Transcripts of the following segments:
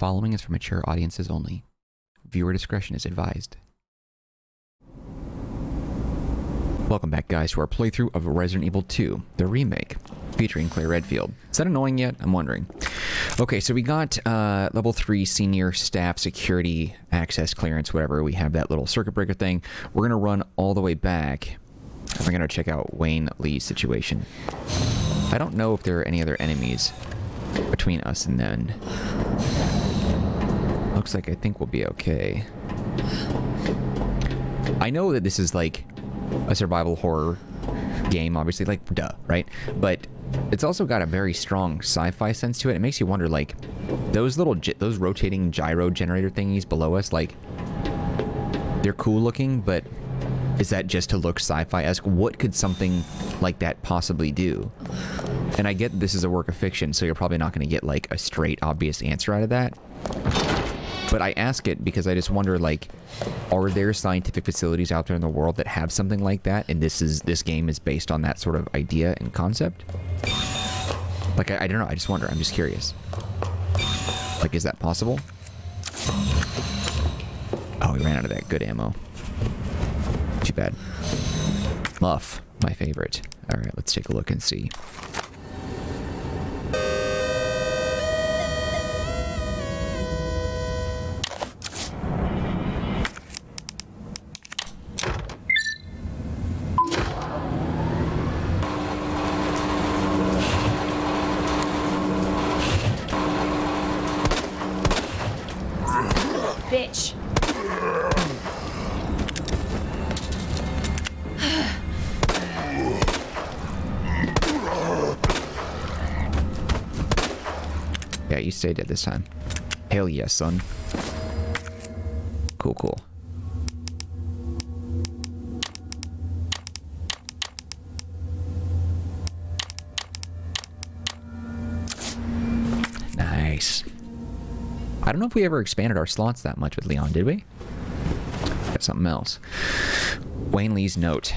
following is for mature audiences only. Viewer discretion is advised. Welcome back, guys, to our playthrough of Resident Evil 2, the remake, featuring Claire Redfield. Is that annoying yet? I'm wondering. Okay, so we got level 3 senior staff security access clearance, whatever. We have that little circuit breaker thing. We're going to run all the way back. We're going to check out Wayne Lee's situation. I don't know if there are any other enemies between us and then. Looks like I think we'll be okay. I know that this is like a survival horror game, obviously, like, duh, right? But it's also got a very strong sci-fi sense to it. It makes you wonder, like, those little those rotating gyro generator thingies below us, like, they're cool looking, but is that just to look sci-fi-esque? What could something like that possibly do? And I get this is a work of fiction, so you're probably not going to get, like, a straight, obvious answer out of that. But I ask it because I just wonder, like, are there scientific facilities out there in the world that have something like that? And this game is based on that sort of idea and concept? Like, I don't know. I just wonder. I'm just curious. Like, is that possible? Oh, we ran out of that good ammo. Too bad. Muff, my favorite. All right, let's take a look and see. Bitch. Yeah, you stay dead this time. Hell yes, son. Cool, cool. Nice. I don't know if we ever expanded our slots that much with Leon, did we? Got something else. Wayne Lee's note.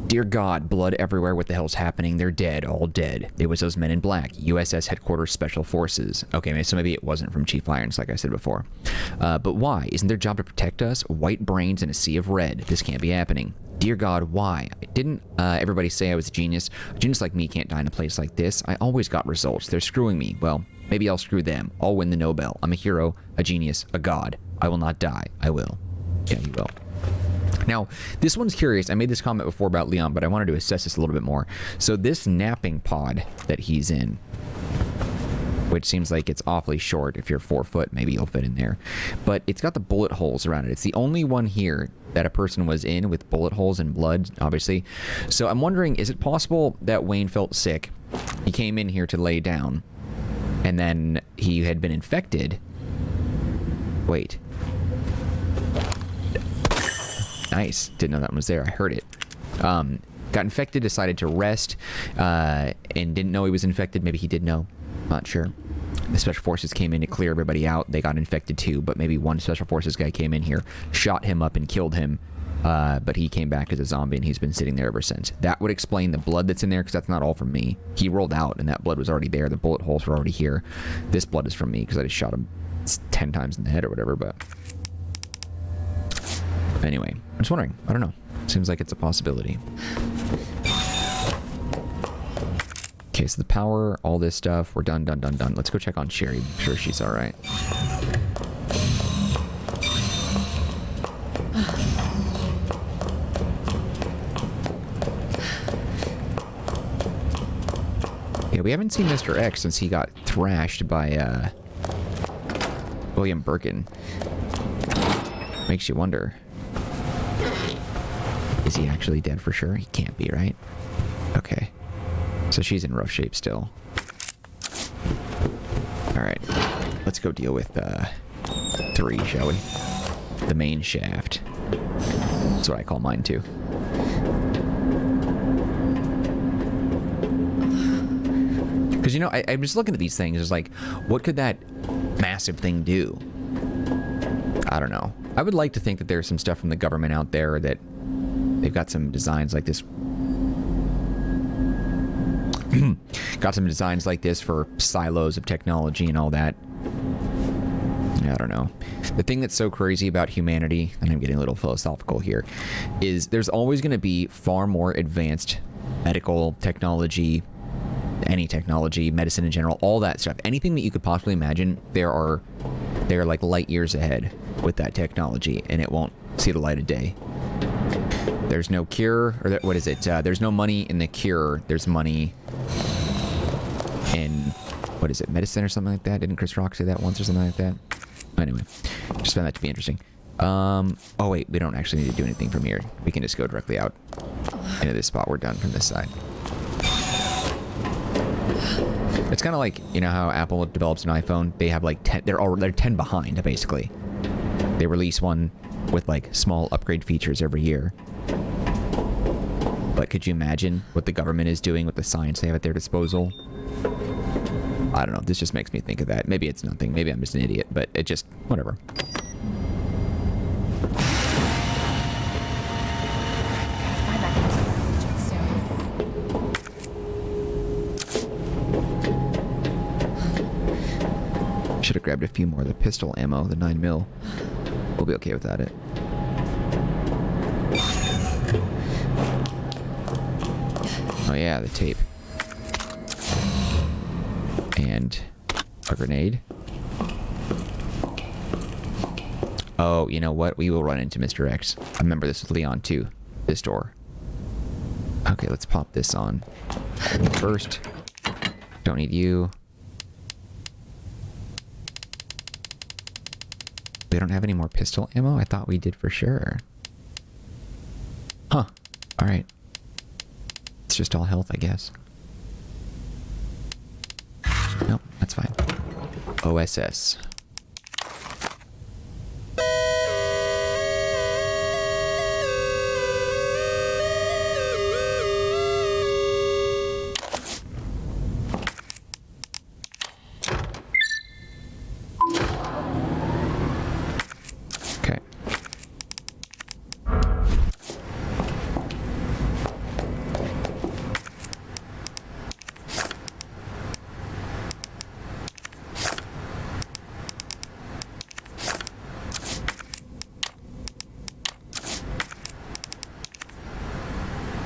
Dear God, blood everywhere. What the hell's happening? They're dead, all dead. It was those men in black. USS Headquarters Special Forces. Okay, so maybe it wasn't from Chief Irons, like I said before. But why? Isn't their job to protect us? White brains in a sea of red. This can't be happening. Dear God, why? Didn't everybody say I was a genius? A genius like me can't die in a place like this. I always got results. They're screwing me. Well, maybe I'll screw them. I'll win the Nobel. I'm a hero, a genius, a god. I will not die. I will. Yeah, you will. Now, this one's curious. I made this comment before about Leon, but I wanted to assess this a little bit more. So this napping pod that he's in, which seems like it's awfully short. If you're 4 foot, maybe you'll fit in there. But it's got the bullet holes around it. It's the only one here that a person was in with bullet holes and blood, obviously. So I'm wondering, is it possible that Wayne felt sick? He came in here to lay down, and then he had been infected. Wait. Nice. Didn't know that one was there. I heard it. Got infected, decided to rest, and didn't know he was infected. Maybe he did know. Not sure. The Special Forces came in to clear everybody out. They got infected too, but maybe one Special Forces guy came in here, shot him up and killed him, but he came back as a zombie, and he's been sitting there ever since. That would explain the blood that's in there, because that's not all from me. He rolled out, and that blood was already there. The bullet holes were already here. This blood is from me, because I just shot him 10 times in the head or whatever, but... Anyway, I'm just wondering. I don't know. Seems like it's a possibility. Okay, so the power, all this stuff, we're done. Let's go check on Sherry. I'm sure she's all right. Yeah, we haven't seen Mr. X since he got thrashed by William Birkin. Makes you wonder. Is he actually dead for sure? He can't be, right? Okay. So she's in rough shape still. Alright. Let's go deal with 3, shall we? The main shaft. That's what I call mine too. Because, you know, I'm just looking at these things. It's like, what could that massive thing do? I don't know. I would like to think that there's some stuff from the government out there that they've got some designs like this. Got some designs like this for silos of technology and all that. don't know. The thing that's so crazy about humanity, and I'm getting a little philosophical here, is there's always going to be far more advanced medical technology, any technology, medicine in general, all that stuff. Anything that you could possibly imagine, they're like light years ahead with that technology, and it won't see the light of day. There's no cure, or what is it? There's no money in the cure. There's money in, what is it, medicine or something like that? Didn't Chris Rock say that once or something like that? Anyway, just found that to be interesting. Oh wait, we don't actually need to do anything from here. We can just go directly out into this spot. We're done from this side. It's kind of like, you know how Apple develops an iPhone? They have like 10, they're 10 behind, basically. They release one with like small upgrade features every year. But could you imagine what the government is doing with the science they have at their disposal? I don't know. This just makes me think of that. Maybe it's nothing. Maybe I'm just an idiot, but it just, whatever. Should have grabbed a few more of the pistol ammo, the 9mm. We'll be okay without it. Oh yeah, the tape. And a grenade. Oh, you know what? We will run into Mr. X. I remember this with Leon too. This door. Okay, let's pop this on. First. Don't need you. We don't have any more pistol ammo? I thought we did for sure. Huh. Alright. It's just all health, I guess. Nope, that's fine. OSS. Okay.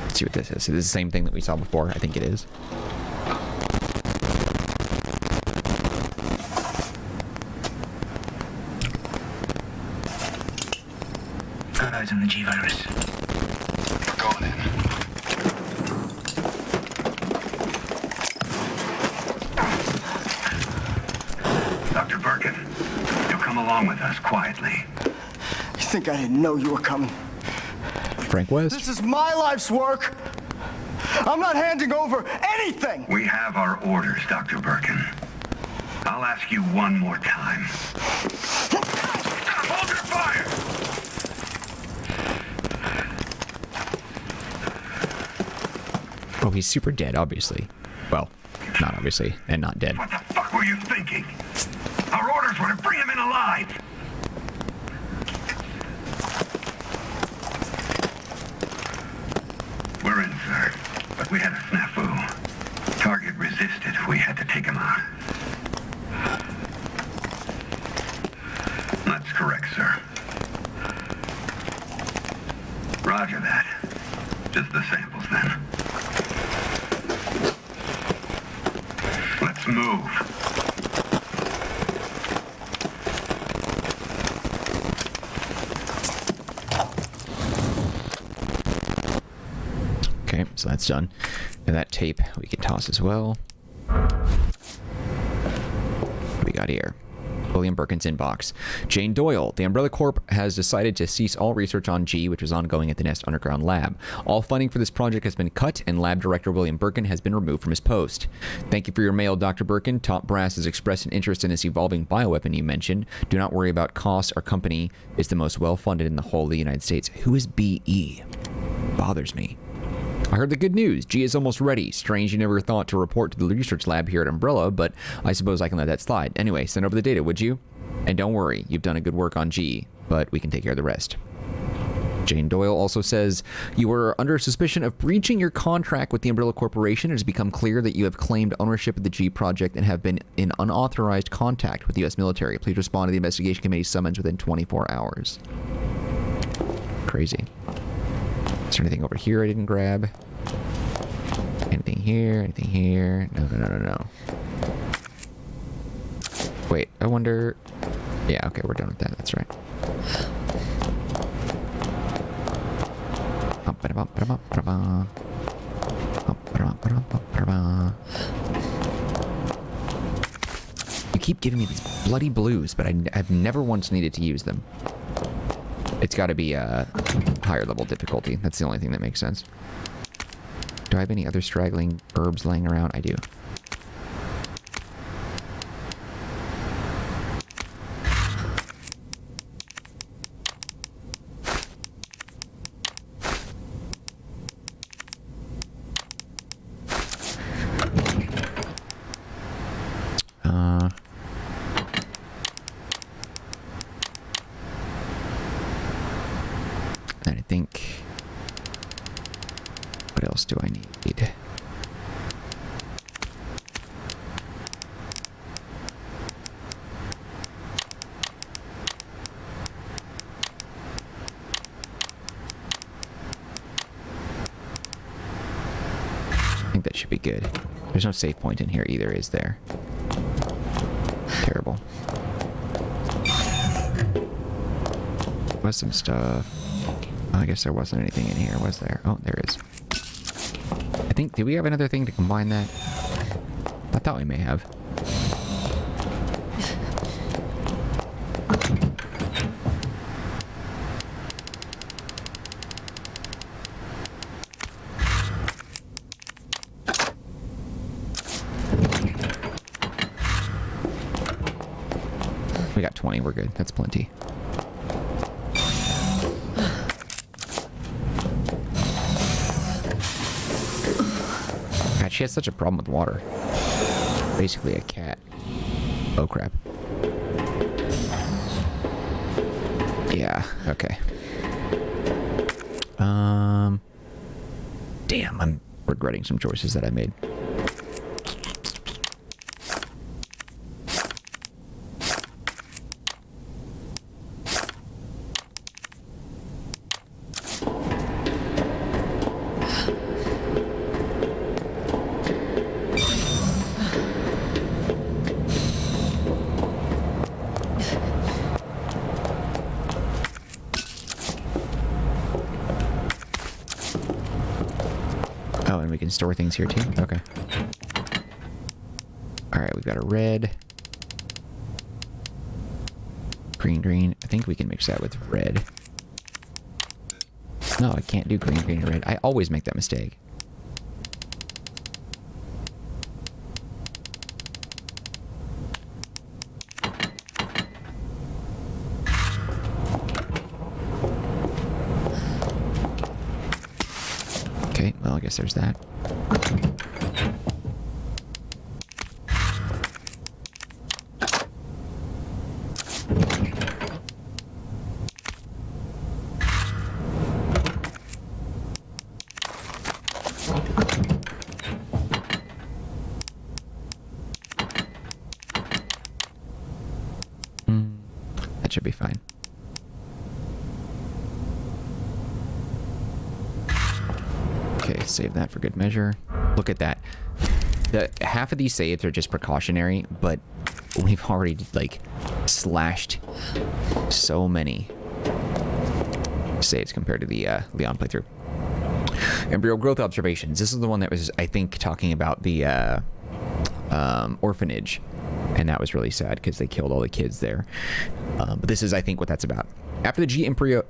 Let's see what this is. Is this the same thing that we saw before? I think it is. Got eyes on the G-Virus. We're going in. Dr. Birkin, you'll come along with us quietly. You think I didn't know you were coming? Frank West? This is my life's work. I'm not handing over anything. We have our orders, Dr. Birkin. I'll ask you one more time. Hold your fire! Oh, he's super dead, obviously. Well, not obviously, and not dead. What the fuck were you thinking? Our orders were to bring him in alive. We're in, sir. But we had a snafu. Target resisted. We had to take him out. That's correct, sir. Roger that. Just the samples, then. Let's move. Okay, so that's done. And that tape we can toss as well. What do we got here? William Birkin's inbox. Jane Doyle. The Umbrella Corp has decided to cease all research on G, which was ongoing at the Nest Underground Lab. All funding for this project has been cut, and lab director William Birkin has been removed from his post. Thank you for your mail, Dr. Birkin. Top Brass has expressed an interest in this evolving bioweapon you mentioned. Do not worry about costs. Our company is the most well-funded in the whole of the United States. Who is BE? Bothers me. I heard the good news. G is almost ready. Strange you never thought to report to the research lab here at Umbrella, but I suppose I can let that slide. Anyway, send over the data, would you? And don't worry, you've done a good work on G, but we can take care of the rest. Jane Doyle also says, you are under suspicion of breaching your contract with the Umbrella Corporation. It has become clear that you have claimed ownership of the G project and have been in unauthorized contact with the U.S. military. Please respond to the investigation committee's summons within 24 hours. Crazy. Is there anything over here I didn't grab? Anything here? Anything here? No. Wait, I wonder... Yeah, okay, we're done with that. That's right. You keep giving me these bloody blues, but I've never once needed to use them. It's got to be a higher level difficulty. That's the only thing that makes sense. Do I have any other straggling herbs laying around? I do. And I think... What else do I need? I think that should be good. There's no save point in here either, is there? Terrible. Was some stuff. Oh, I guess there wasn't anything in here, was there? Oh, there is. I think, did we have another thing to combine that? I thought we may have. We got 20, we're good. That's plenty. God, she has such a problem with water. Basically a cat. Oh, crap. Yeah, okay. Damn, I'm regretting some choices that I made. Oh, and we can store things here too? Okay. Alright, we've got a red. Green. I think we can mix that with red. No, I can't do green, and red. I always make that mistake. Okay, well, I guess there's that. That should be fine. Okay, save that for good measure. Look at that. Half of these saves are just precautionary, but we've already, like, slashed so many saves compared to the Leon playthrough. Embryo growth observations. This is the one that was, I think, talking about the orphanage. And that was really sad because they killed all the kids there. But this is, I think, what that's about. After the G embryo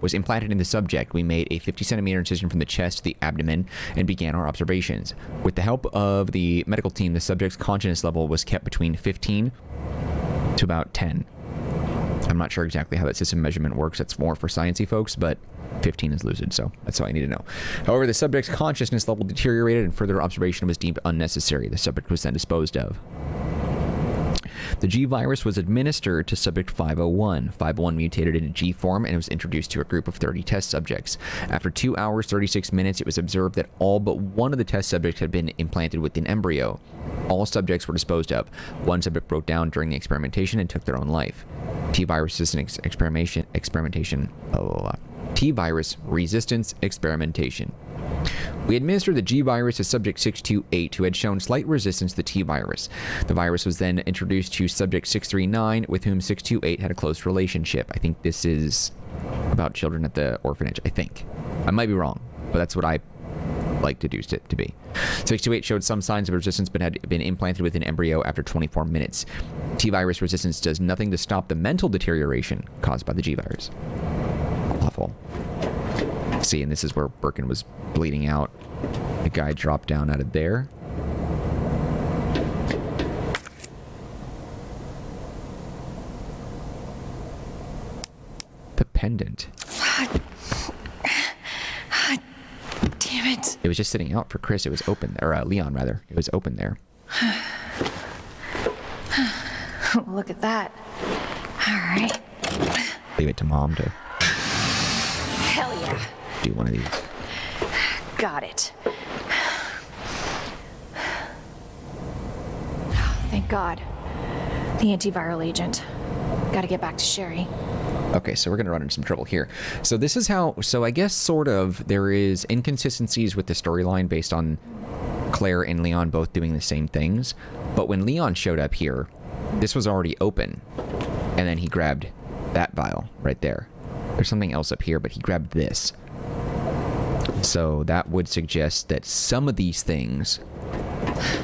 was implanted in the subject, we made a 50-centimeter incision from the chest to the abdomen and began our observations. With the help of the medical team, the subject's consciousness level was kept between 15 to about 10. I'm not sure exactly how that system measurement works. That's more for sciencey folks, but 15 is lucid, so that's all I need to know. However, the subject's consciousness level deteriorated and further observation was deemed unnecessary. The subject was then disposed of. The G virus was administered to subject 501. 501 mutated into G form and was introduced to a group of 30 test subjects. After 2 hours, 36 minutes, it was observed that all but one of the test subjects had been implanted with an embryo. All subjects were disposed of. One subject broke down during the experimentation and took their own life. T-virus resistant experimentation. T-virus resistance experimentation. We administered the G virus to subject 628, who had shown slight resistance to the T virus. The virus was then introduced to subject 639, with whom 628 had a close relationship. I think this is about children at the orphanage, I think. I might be wrong, but that's what I like deduced it to be. 628 showed some signs of resistance but had been implanted with an embryo after 24 minutes. T-virus resistance does nothing to stop the mental deterioration caused by the G-virus. Awful. See, and this is where Birkin was bleeding out. The guy dropped down out of there. The pendant. Damn it. It was just sitting out for Chris. It was open there. Or Leon, rather. It was open there. Look at that. All right. Leave it to Mom to Hell yeah. do one of these. Got it. Thank God. The antiviral agent. Gotta get back to Sherry. Okay, so we're going to run into some trouble here. So this is how... So I guess sort of there is inconsistencies with the storyline based on Claire and Leon both doing the same things. But when Leon showed up here, this was already open. And then he grabbed that vial right there. There's something else up here, but he grabbed this. So that would suggest that some of these things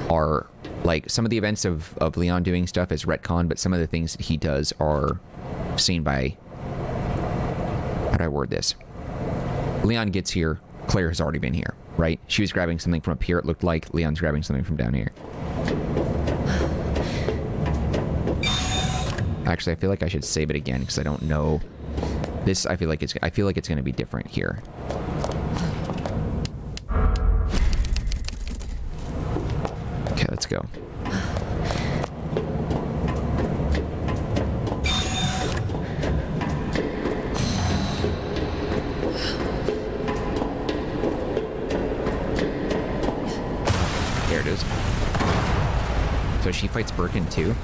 are... Like, some of the events of Leon doing stuff is retcon, but some of the things that he does are seen by... How do I word this? Leon gets here. Claire has already been here, right? She was grabbing something from up here, it looked like. Leon's grabbing something from down here. Actually, I feel like I should save it again because I don't know. This, I feel like it's going to be different here. Okay, let's go. There it is. So she fights Birkin too?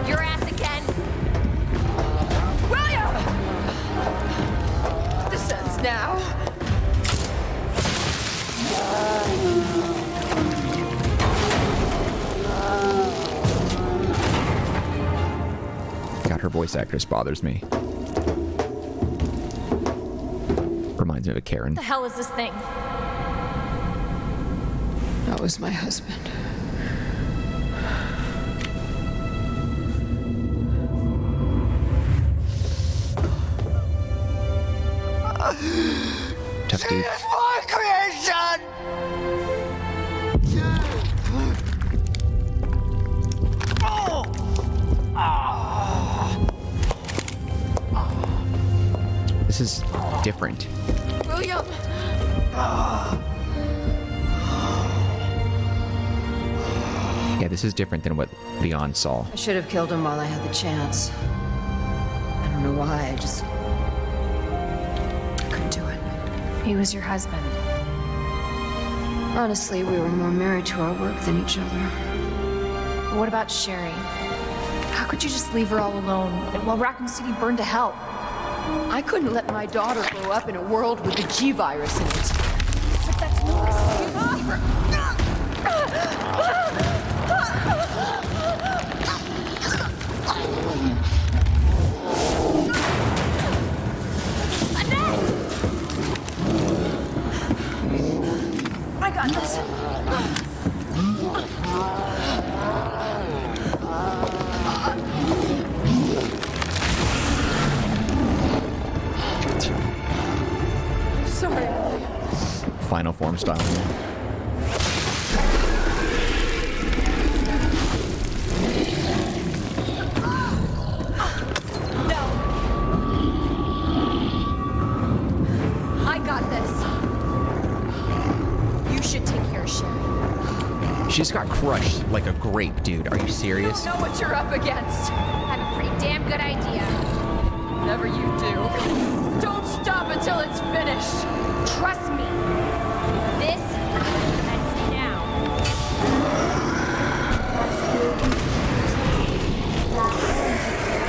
Your ass again. William! This ends now. God, her voice actress bothers me. Reminds me of a Karen. What the hell is this thing? That was my husband. Tough dude. It's my creation! This is different. William! Yeah, this is different than what Leon saw. I should have killed him while I had the chance. I don't know why, I just couldn't do it. He was your husband. Honestly, we were more married to our work than each other. But what about Sherry? How could you just leave her all alone while Raccoon City burned to hell? I couldn't let my daughter grow up in a world with the G virus in it. But that's no excuse. I got this. Sorry. Final form style. No. I got this. Sherry? She just got crushed like a grape, dude. Are you serious? You don't know what you're up against. I have a pretty damn good idea. Whatever you do, don't stop until it's finished. Trust me. This ends now.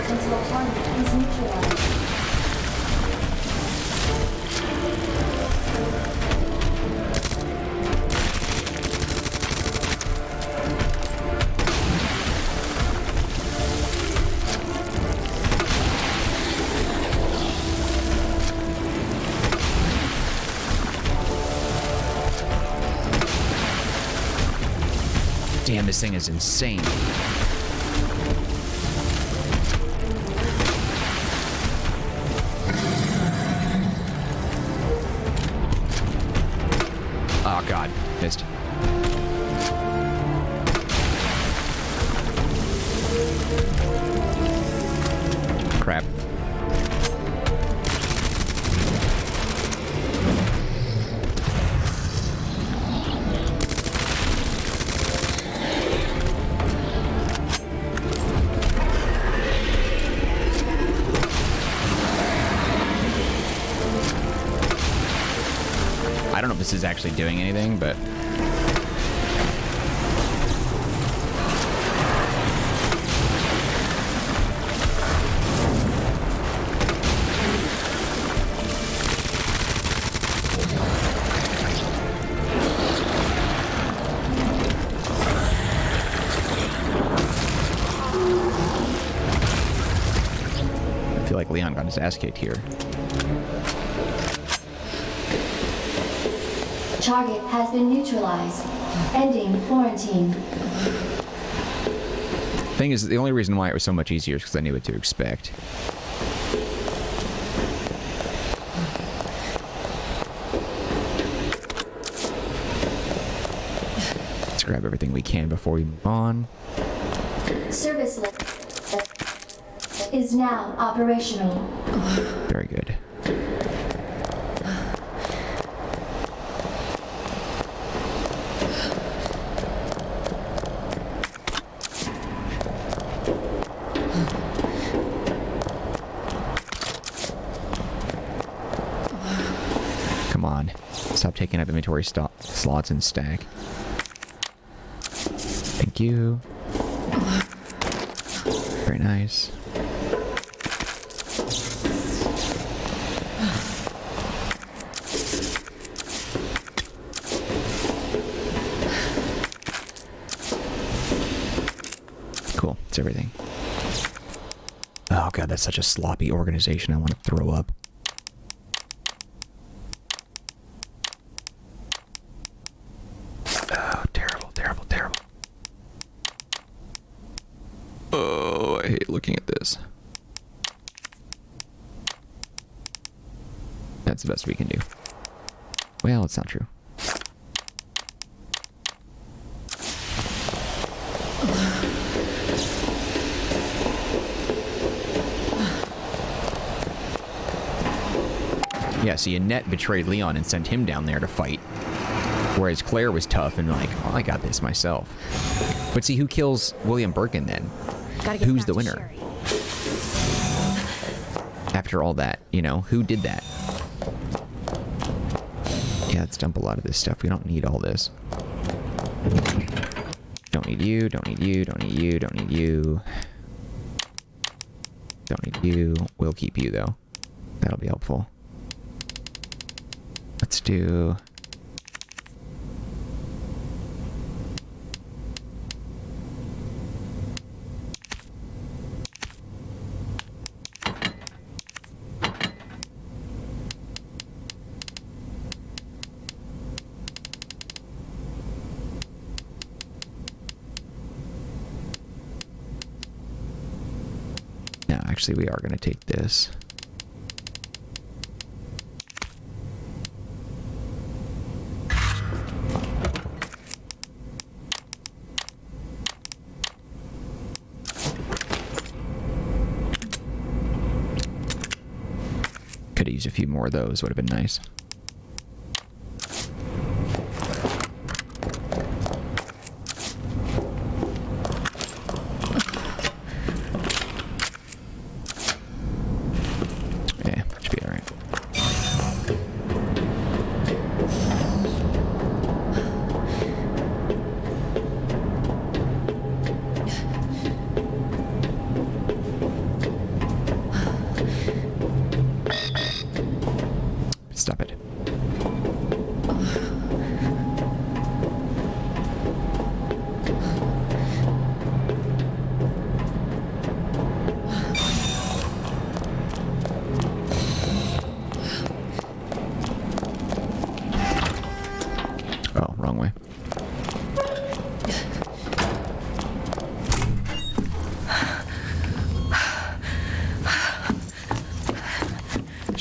Until target is neutralized. Damn, this thing is insane. Oh god, missed. Crap. I don't know if this is actually doing anything, but... I feel like Leon got his ass kicked here. Target has been neutralized. Ending quarantine. Thing is, the only reason why it was so much easier is because I knew what to expect. Let's grab everything we can before we move on. Service list is now operational. Very good. Come on. Stop taking up inventory slots and stack. Thank you. Very nice. Cool. It's everything. Oh god, that's such a sloppy organization. I want to throw up. Oh, terrible, terrible, terrible. Oh, I hate looking at this. That's the best we can do. Well, it's not true. Yeah, see, Annette betrayed Leon and sent him down there to fight. Whereas Claire was tough and like, oh, I got this myself. But see, who kills William Birkin then? Who's the winner? After all that, you know, who did that? Yeah, let's dump a lot of this stuff. We don't need all this. Don't need you, don't need you, don't need you, don't need you. Don't need you. We'll keep you, though. That'll be helpful. Let's do... No, actually, we are going to take this. Could have used a few more of those, would have been nice.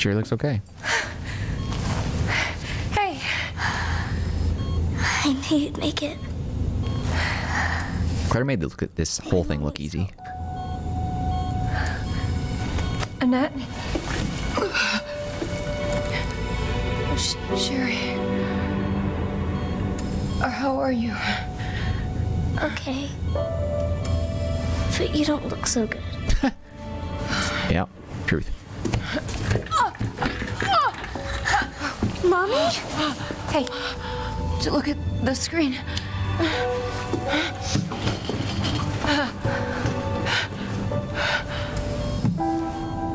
Sherry looks okay. Hey. I knew you'd make it. Claire made this whole thing look easy. Annette. Sherry. How are you? Okay. But you don't look so good. Yeah, truth. Mommy? Hey, look at the screen.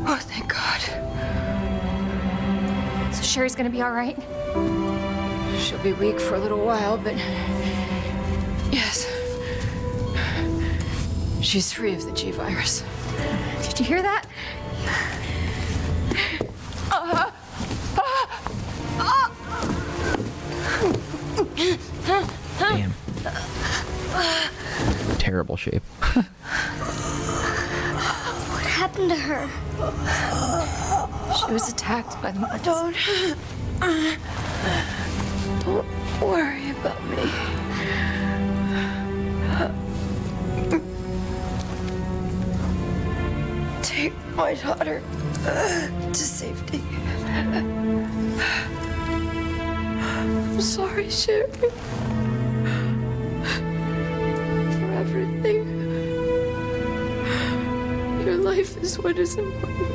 Oh, thank God. So Sherry's gonna be all right? She'll be weak for a little while, but yes. She's free of the G virus. Did you hear that? Damn. Terrible shape. What happened to her? She was attacked by the monsters. Don't worry about me. Take my daughter to safety. I'm sorry, Sherry. For everything. Your life is what is important.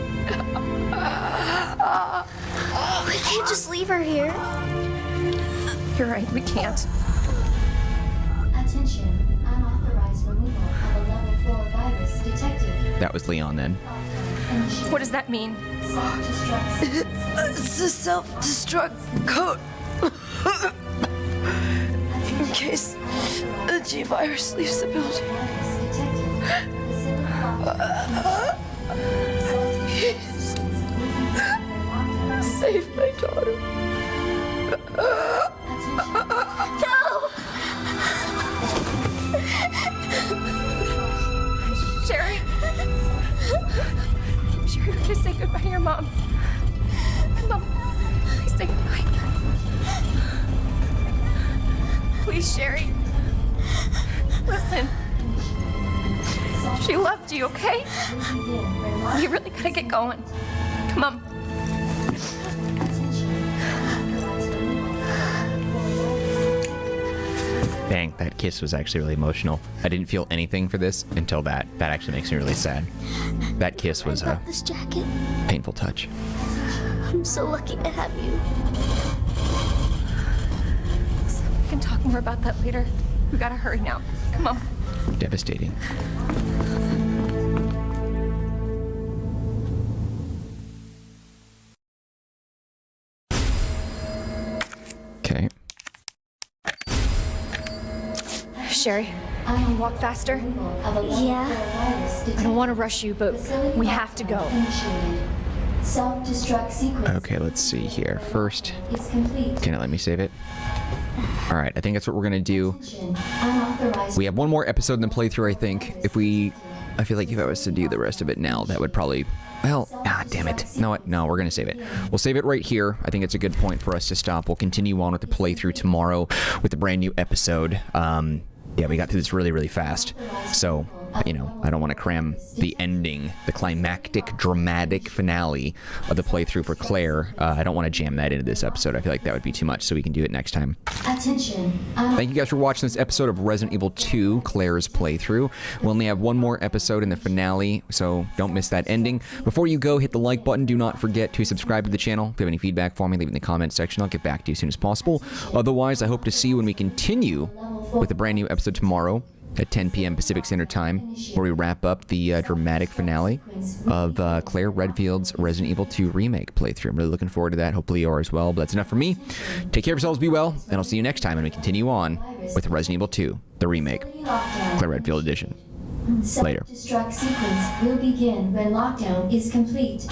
We can't just leave her here. You're right, we can't. Attention. Unauthorized removal of a level 4 virus detected. That was Leon then. What does that mean? Self-destruct sequence. It's a self-destruct code. In case the G virus leaves the building. Virus detected. Facility lockdown. Save my daughter. No! Sherry. Sherry, we're gonna say goodbye to your mom. Mom, please say goodbye. Please, Sherry. Listen. She loved you, okay? You really gotta get going. Come on. Dang, that kiss was actually really emotional. I didn't feel anything for this until that. That actually makes me really sad. That kiss was a This jacket. painful touch. I'm so lucky to have you. We can talk more about that later. We gotta hurry now. Come on. Devastating. Okay. Sherry, I want to walk faster. Yeah. I don't want to rush you, but we have to go. Self-destruct sequence. Okay, let's see here. First, Is complete. can it let me save it? All right, I think that's what we're gonna do. Attention. Unauthorized. We have one more episode in the playthrough, I think. I feel like if I was to do the rest of it now, that would probably, well, damn it. You know what? No, we're gonna save it. We'll save it right here. I think it's a good point for us to stop. We'll continue on with the playthrough tomorrow with a brand new episode. Yeah, we got through this really, really fast. So, you know, I don't want to cram the ending, the climactic, dramatic finale of the playthrough for Claire. I don't want to jam that into this episode. I feel like that would be too much, so we can do it next time. Attention. Thank you guys for watching this episode of Resident Evil 2, Claire's playthrough. We only have one more episode in the finale, so don't miss that ending. Before you go, hit the like button. Do not forget to subscribe to the channel. If you have any feedback for me, leave it in the comments section. I'll get back to you as soon as possible. Otherwise, I hope to see you when we continue with a brand new episode tomorrow at 10 p.m. Pacific Standard Time, where we wrap up the dramatic finale of Claire Redfield's Resident Evil 2 Remake playthrough. I'm really looking forward to that. Hopefully you are as well. But that's enough for me. Take care of yourselves, be well, and I'll see you next time when we continue on with Resident Evil 2, the Remake, Claire Redfield Edition. Later. Self-destruct sequence will begin when lockdown is complete.